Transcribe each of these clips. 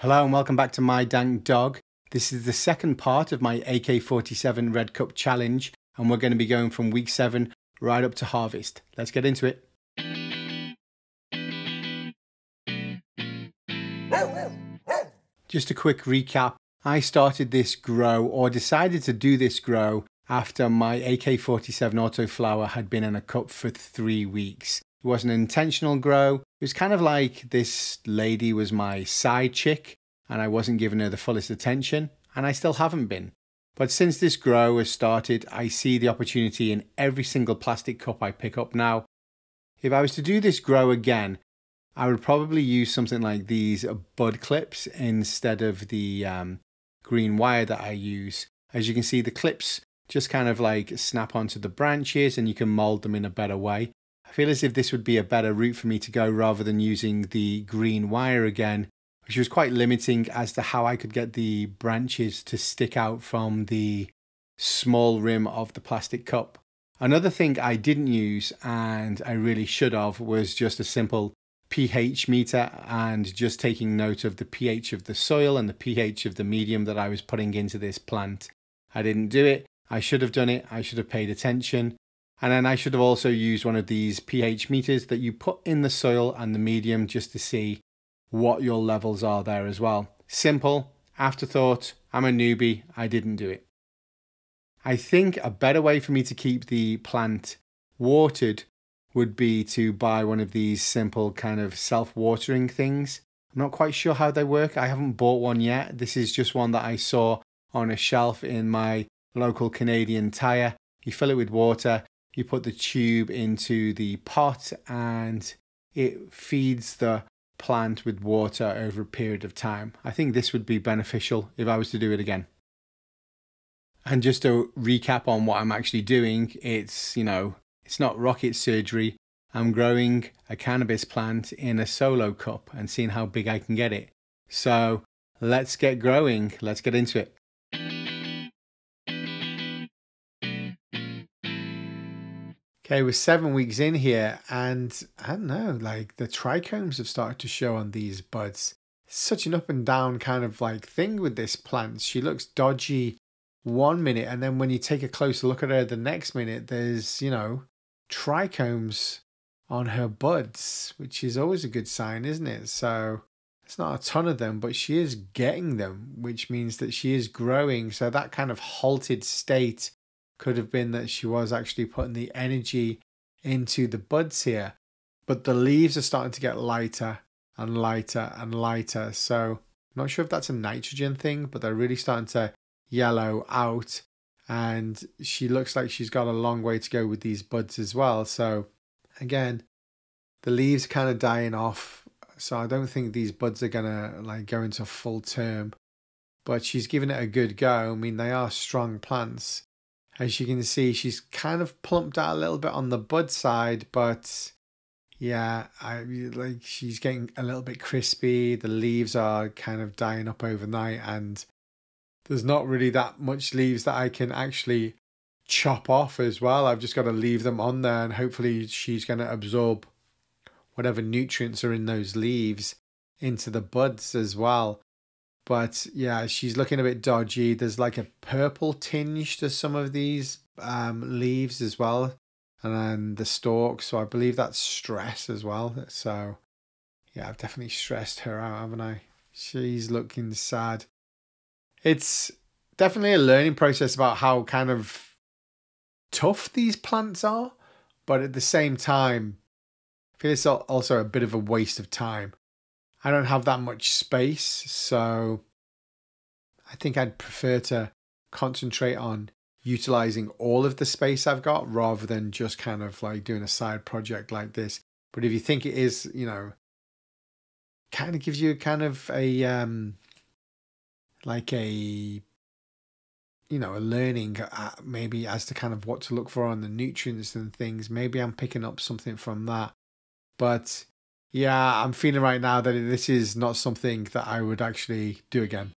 Hello and welcome back to My Dank Dog. This is the second part of my AK-47 Red Cup challenge, and we're going to be going from week 7 right up to harvest. Let's get into it. Just a quick recap. I started this grow, or decided to do this grow, after my AK-47 autoflower had been in a cup for 3 weeks. It wasn't an intentional grow. It was kind of like this lady was my side chick and I wasn't giving her the fullest attention, and I still haven't been. But since this grow has started, I see the opportunity in every single plastic cup I pick up now. If I was to do this grow again, I would probably use something like these bud clips instead of the green wire that I use. As you can see, the clips just kind of like snap onto the branches and you can mold them in a better way. I feel as if this would be a better route for me to go rather than using the green wire again, which was quite limiting as to how I could get the branches to stick out from the small rim of the plastic cup. Another thing I didn't use, and I really should have, was just a simple pH meter and just taking note of the pH of the soil and the pH of the medium that I was putting into this plant. I didn't do it. I should have done it. I should have paid attention. And then I should have also used one of these pH meters that you put in the soil and the medium just to see what your levels are there as well. Simple, afterthought, I'm a newbie, I didn't do it. I think a better way for me to keep the plant watered would be to buy one of these simple kind of self-watering things. I'm not quite sure how they work. I haven't bought one yet. This is just one that I saw on a shelf in my local Canadian tire. You fill it with water, you put the tube into the pot, and it feeds the plant with water over a period of time. I think this would be beneficial if I was to do it again. And just to recap on what I'm actually doing, it's not rocket surgery. I'm growing a cannabis plant in a solo cup and seeing how big I can get it. So let's get growing. Let's get into it. Okay, we're 7 weeks in here, and I don't know, like the trichomes have started to show on these buds. It's such an up and down kind of like thing with this plant. She looks dodgy 1 minute, and then when you take a closer look at her the next minute, there's, trichomes on her buds, which is always a good sign, isn't it? So it's not a ton of them, but she is getting them, which means that she is growing. So that kind of halted state could have been that she was actually putting the energy into the buds here. But the leaves are starting to get lighter and lighter and lighter. So I'm not sure if that's a nitrogen thing, but they're really starting to yellow out. And she looks like she's got a long way to go with these buds as well. So again, the leaves kind of dying off. So I don't think these buds are gonna like go into full term. But she's giving it a good go. I mean, they are strong plants. As you can see, she's kind of plumped out a little bit on the bud side, but yeah, she's getting a little bit crispy. The leaves are kind of dying up overnight, and there's not really that much leaves that I can actually chop off as well. I've just got to leave them on there, and hopefully she's going to absorb whatever nutrients are in those leaves into the buds as well. But yeah, she's looking a bit dodgy. There's like a purple tinge to some of these leaves as well. And then the stalk. So I believe that's stress as well. So yeah, I've definitely stressed her out, haven't I? She's looking sad. It's definitely a learning process about how kind of tough these plants are. But at the same time, I feel it's also a bit of a waste of time. I don't have that much space, so I think I'd prefer to concentrate on utilizing all of the space I've got rather than just kind of like doing a side project like this. But if you think it is, kind of gives you kind of a a learning maybe as to kind of what to look for on the nutrients and things. Maybe I'm picking up something from that. But yeah, I'm feeling right now that this is not something that I would actually do again.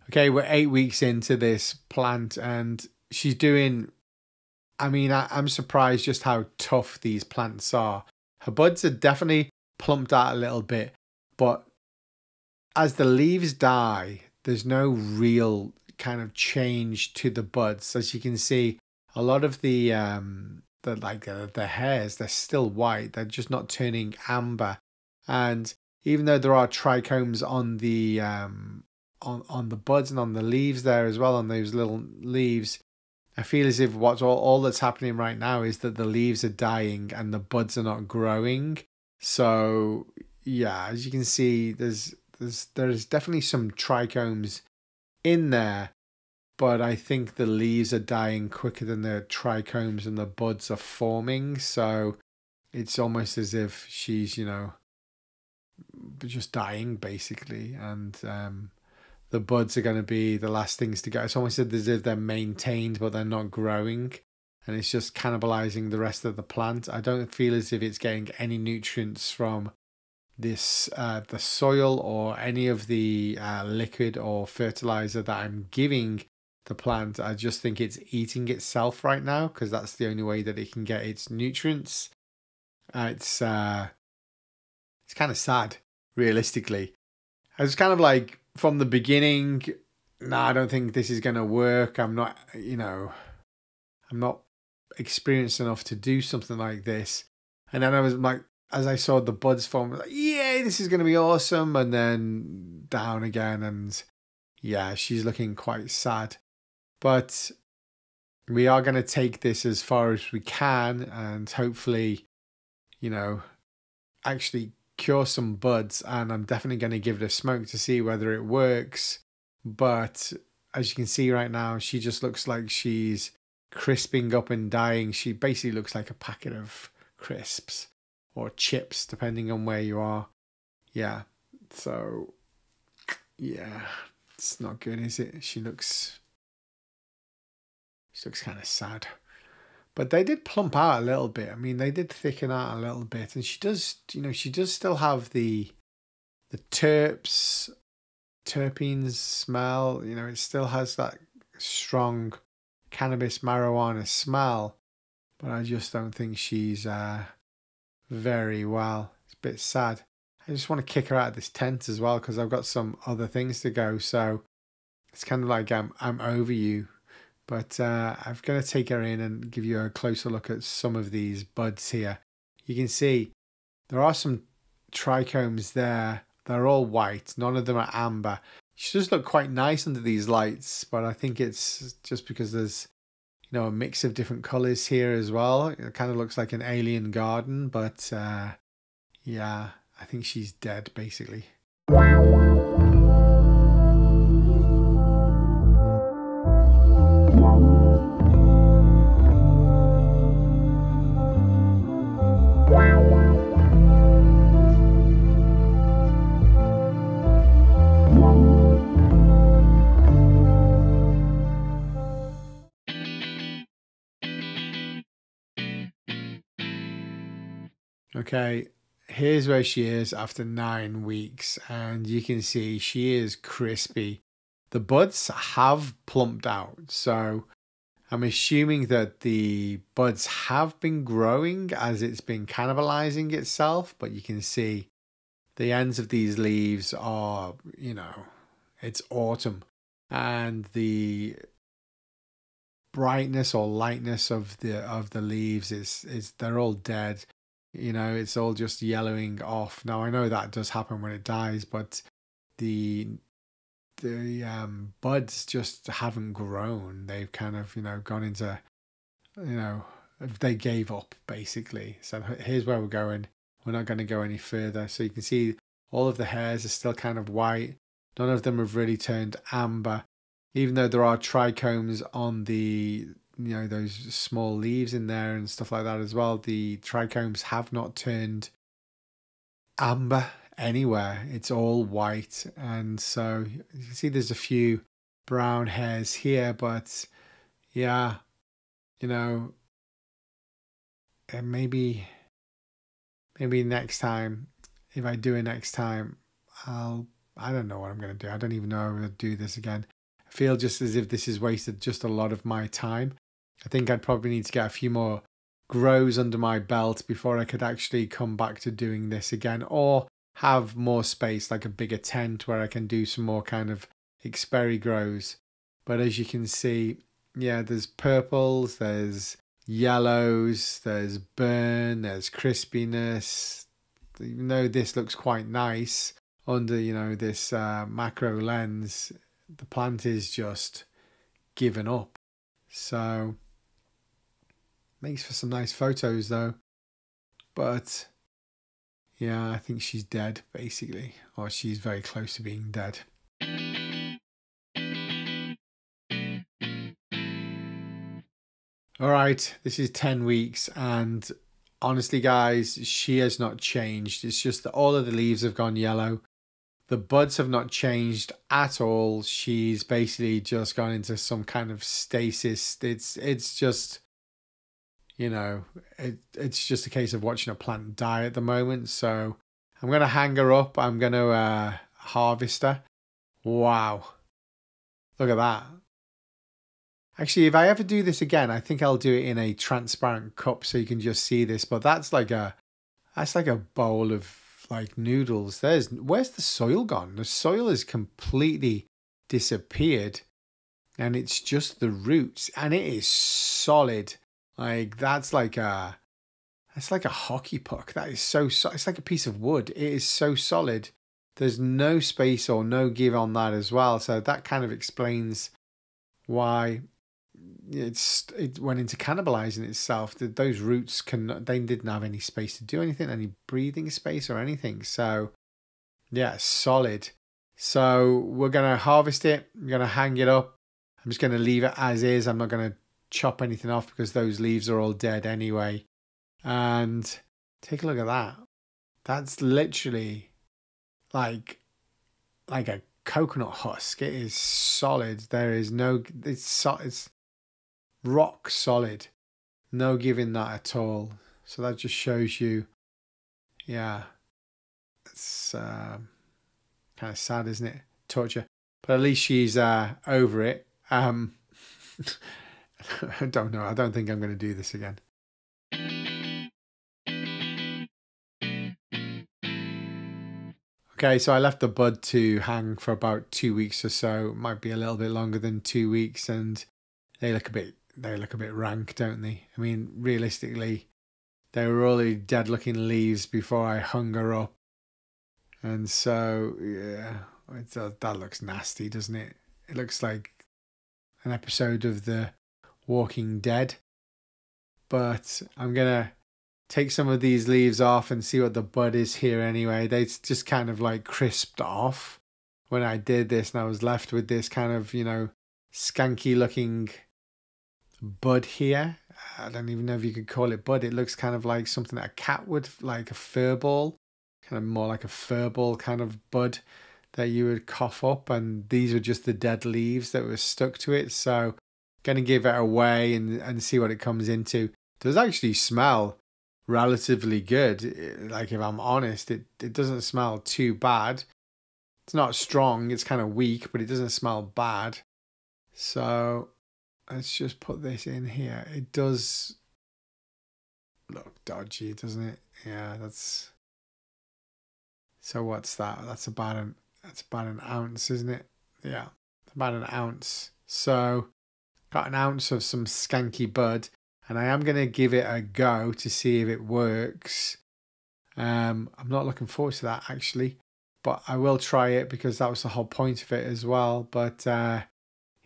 Okay, we're 8 weeks into this plant and she's doing I mean, I'm surprised just how tough these plants are. Her buds are definitely plumped out a little bit, but as the leaves die, there's no real kind of change to the buds. As you can see, a lot of the hairs, they're still white. They're just not turning amber. And even though there are trichomes on the on the buds and on the leaves there as well, on those little leaves, I feel as if what's all that's happening right now is that the leaves are dying and the buds are not growing. So yeah, as you can see, there's definitely some trichomes in there, but I think the leaves are dying quicker than the trichomes and the buds are forming. So it's almost as if she's, just dying basically. And the buds are going to be the last things to go. It's almost as if they're maintained, but they're not growing. And it's just cannibalizing the rest of the plant. I don't feel as if it's getting any nutrients from this the soil or any of the liquid or fertilizer that I'm giving the plant. I just think it's eating itself right now because that's the only way that it can get its nutrients. It's kind of sad, realistically. I was kind of like from the beginning, I don't think this is going to work. I'm not experienced enough to do something like this. And then I was like, as I saw the buds form, I was like, yay, this is going to be awesome. And then down again. And yeah, she's looking quite sad. But we are going to take this as far as we can and hopefully, actually cure some buds. And I'm definitely going to give it a smoke to see whether it works. But as you can see right now, she just looks like she's crisping up and dying. She basically looks like a packet of crisps or chips, depending on where you are. Yeah. So, yeah, it's not good, is it? She looks kind of sad. But they did plump out a little bit. I mean, they did thicken out a little bit. And she does still have the terpenes smell. It still has that strong cannabis marijuana smell. But I just don't think she's very well. It's a bit sad. I just want to kick her out of this tent as well because I've got some other things to go. So it's kind of like I'm over you. But I'm going to take her in and give you a closer look at some of these buds here. You can see there are some trichomes there. They're all white. None of them are amber. She does look quite nice under these lights, but I think it's just because there's a mix of different colors here as well. It kind of looks like an alien garden, but yeah, I think she's dead basically. Okay, here's where she is after 9 weeks, and you can see she is crispy. The buds have plumped out, so I'm assuming that the buds have been growing as it's been cannibalizing itself, but you can see the ends of these leaves are, it's autumn, and the brightness or lightness of the leaves is they're all dead. It's all just yellowing off. Now I know that does happen when it dies, but the buds just haven't grown. They've kind of gone into they gave up basically. So here's where we're going. We're not going to go any further. So you can see all of the hairs are still kind of white. None of them have really turned amber, even though there are trichomes on the those small leaves in there and stuff like that as well. The trichomes have not turned amber anywhere. It's all white. And so you can see there's a few brown hairs here, but yeah, and maybe next time, if I do it next time, I don't know what I'm going to do. I don't even know if I'm going to do this again. I feel just as if this has wasted just a lot of my time. I think I'd probably need to get a few more grows under my belt before I could actually come back to doing this again, or have more space, like a bigger tent where I can do some more kind of experiment grows. But as you can see, yeah, there's purples, there's yellows, there's burn, there's crispiness. Even though this looks quite nice under, you know, this macro lens, the plant is just given up. So makes for some nice photos though. But yeah, I think she's dead basically, or she's very close to being dead. All right, this is 10 weeks, and honestly guys, she has not changed. It's just that all of the leaves have gone yellow. The buds have not changed at all. She's basically just gone into some kind of stasis. It's just, you know, it's just a case of watching a plant die at the moment. So I'm going to hang her up. I'm going to harvest her. Wow. Look at that. Actually, if I ever do this again, I think I'll do it in a transparent cup so you can just see this. But that's like a bowl of like noodles. Where's the soil gone? The soil has completely disappeared, and it's just the roots, and it is solid. Like that's like a hockey puck. That is so it's like a piece of wood. It is so solid. There's no space or no give on that as well. So that kind of explains why it went into cannibalizing itself. Those roots they didn't have any space to do anything, any breathing space or anything. So yeah, solid. So we're gonna harvest it. I'm gonna hang it up. I'm just gonna leave it as is. I'm not gonna chop anything off because those leaves are all dead anyway. And take a look at that. That's literally like a coconut husk. It is solid. There is no, it's rock solid. No giving that at all. So that just shows you, yeah, it's kind of sad, isn't it? Torture. But at least she's over it. I don't know. I don't think I'm going to do this again. Okay, so I left the bud to hang for about 2 weeks or so. It might be a little bit longer than 2 weeks, and they look a bit rank, don't they? I mean, realistically, they were already dead looking leaves before I hung her up. And so, yeah, that looks nasty, doesn't it? It looks like an episode of The Walking Dead. But I'm going to take some of these leaves off and see what the bud is here anyway. They just kind of like crisped off when I did this, and I was left with this kind of, you know, skanky looking bud here. I don't even know if you could call it bud. It looks kind of like something that a cat would, like a fur ball, kind of more like a fur ball kind of bud that you would cough up. And these were just the dead leaves that were stuck to it. So going to give it away and see what it comes into. It does actually smell relatively good. Like, if I'm honest, it doesn't smell too bad. It's not strong, it's kind of weak, but it doesn't smell bad. So let's just put this in here. It does look dodgy, doesn't it? Yeah, that's, so what's that? That's about an ounce, isn't it? Yeah, about an ounce. So got an ounce of some skanky bud, and I am going to give it a go to see if it works. I'm not looking forward to that actually, but I will try it because that was the whole point of it as well. But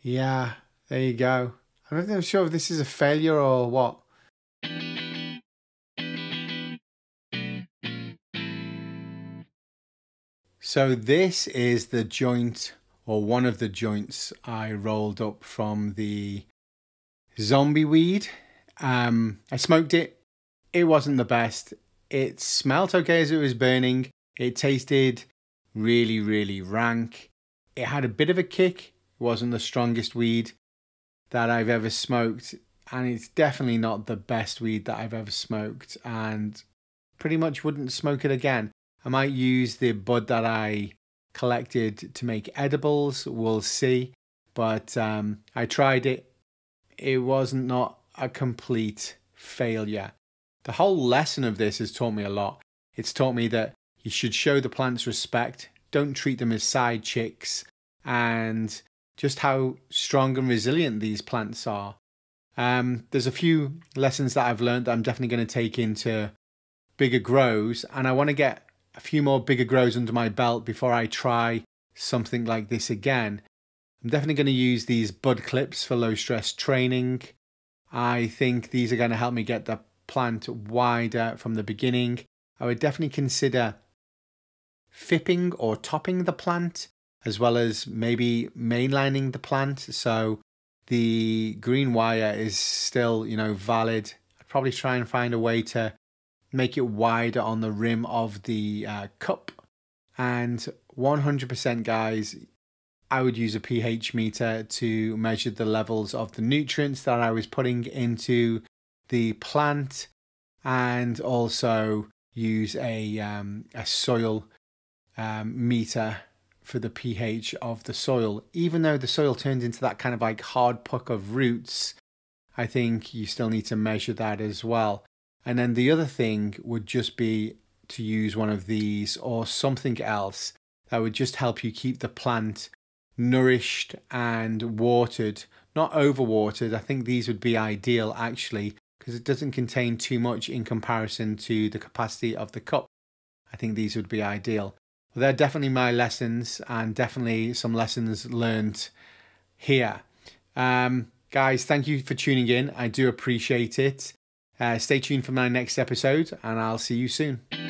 yeah, there you go. I'm not sure if this is a failure or what. So this is the joint, or one of the joints I rolled up from the zombie weed. I smoked it. It wasn't the best. It smelt okay as it was burning. It tasted really, really rank. It had a bit of a kick. It wasn't the strongest weed that I've ever smoked, and it's definitely not the best weed that I've ever smoked, and pretty much wouldn't smoke it again. I might use the bud that I collected to make edibles. We'll see. But I tried it. It wasn't not a complete failure. The whole lesson of this has taught me a lot. It's taught me that you should show the plants respect, don't treat them as side chicks, and just how strong and resilient these plants are. There's a few lessons that I've learned that I'm definitely going to take into bigger grows, and I want to get a few more bigger grows under my belt before I try something like this again. I'm definitely going to use these bud clips for low stress training. I think these are going to help me get the plant wider from the beginning. I would definitely consider fipping or topping the plant, as well as maybe mainlining the plant, so the green wire is still, valid. I'd probably try and find a way to make it wider on the rim of the cup. And 100% guys, I would use a pH meter to measure the levels of the nutrients that I was putting into the plant, and also use a soil meter for the pH of the soil. Even though the soil turns into that kind of like hard puck of roots, I think you still need to measure that as well. And then the other thing would just be to use one of these or something else that would just help you keep the plant nourished and watered, not overwatered. I think these would be ideal actually, because it doesn't contain too much in comparison to the capacity of the cup. I think these would be ideal. Well, they're definitely my lessons, and definitely some lessons learned here. Guys, thank you for tuning in. I do appreciate it. Stay tuned for my next episode, and I'll see you soon.